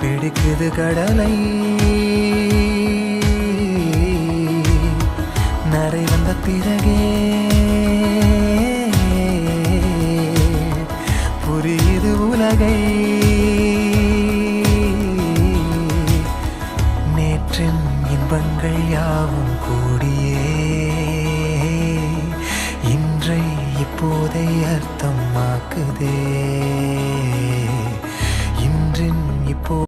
பிடிக்குது கடலை நரை வந்த பிறகே புரியுது உலகை நேற்றின் இன்பங்கள் யாவும் கூடியே இன்றை இப்போதை அர்த்தமாக்குதே.